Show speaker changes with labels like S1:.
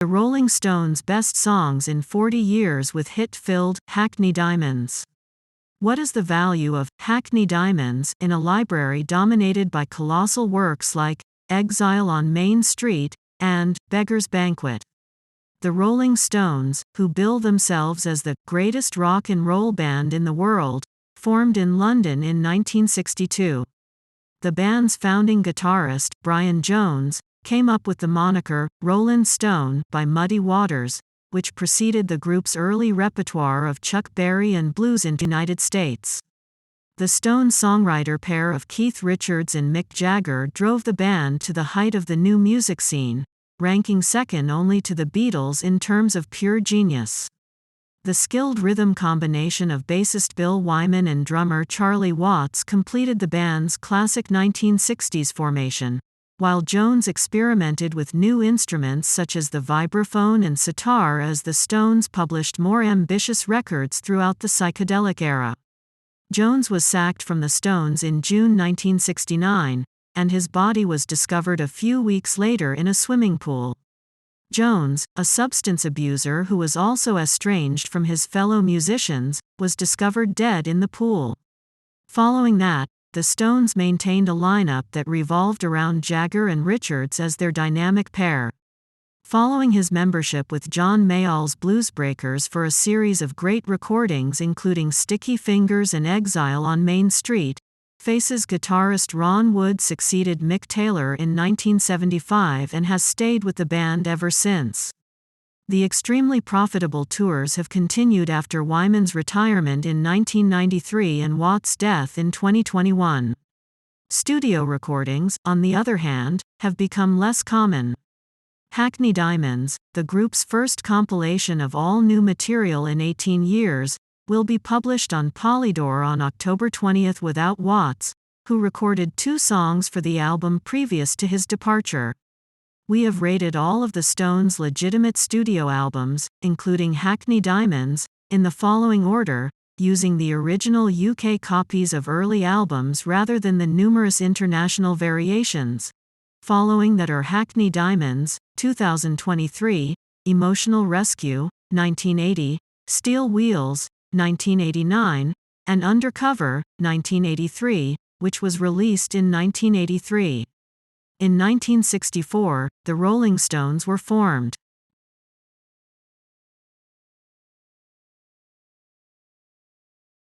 S1: The Rolling Stones' best songs in 40 years with hit-filled Hackney Diamonds. What is the value of Hackney Diamonds in a library dominated by colossal works like Exile on Main Street and Beggars Banquet? The Rolling Stones, who bill themselves as the greatest rock and roll band in the world, formed in London in 1962. The band's founding guitarist, Brian Jones, came up with the moniker Rollin Stone by Muddy Waters, which preceded the group's early repertoire of Chuck Berry and blues in the United States. The Stones songwriter pair of Keith Richards and Mick Jagger drove the band to the height of the new music scene, ranking second only to the Beatles in terms of pure genius. The skilled rhythm combination of bassist Bill Wyman and drummer Charlie Watts completed the band's classic 1960s formation, while Jones experimented with new instruments such as the vibraphone and sitar as the Stones published more ambitious records throughout the psychedelic era. Jones was sacked from the Stones in June 1969, and his body was discovered a few weeks later in a swimming pool. Jones, a substance abuser who was also estranged from his fellow musicians, was discovered dead in the pool. Following that, the Stones maintained a lineup that revolved around Jagger and Richards as their dynamic pair. Following his membership with John Mayall's Bluesbreakers for a series of great recordings including Sticky Fingers and Exile on Main Street, Faces guitarist Ron Wood succeeded Mick Taylor in 1975 and has stayed with the band ever since. The extremely profitable tours have continued after Wyman's retirement in 1993 and Watts' death in 2021. Studio recordings, on the other hand, have become less common. Hackney Diamonds, the group's first compilation of all new material in 18 years, will be published on Polydor on October 20 without Watts, who recorded 2 songs for the album previous to his departure. We have rated all of the Stones' legitimate studio albums, including Hackney Diamonds, in the following order, using the original UK copies of early albums rather than the numerous international variations. Following that are Hackney Diamonds, 2023, Emotional Rescue, 1980, Steel Wheels, 1989, and Undercover, 1983, which was released in 1983. In 1964, the Rolling Stones were formed.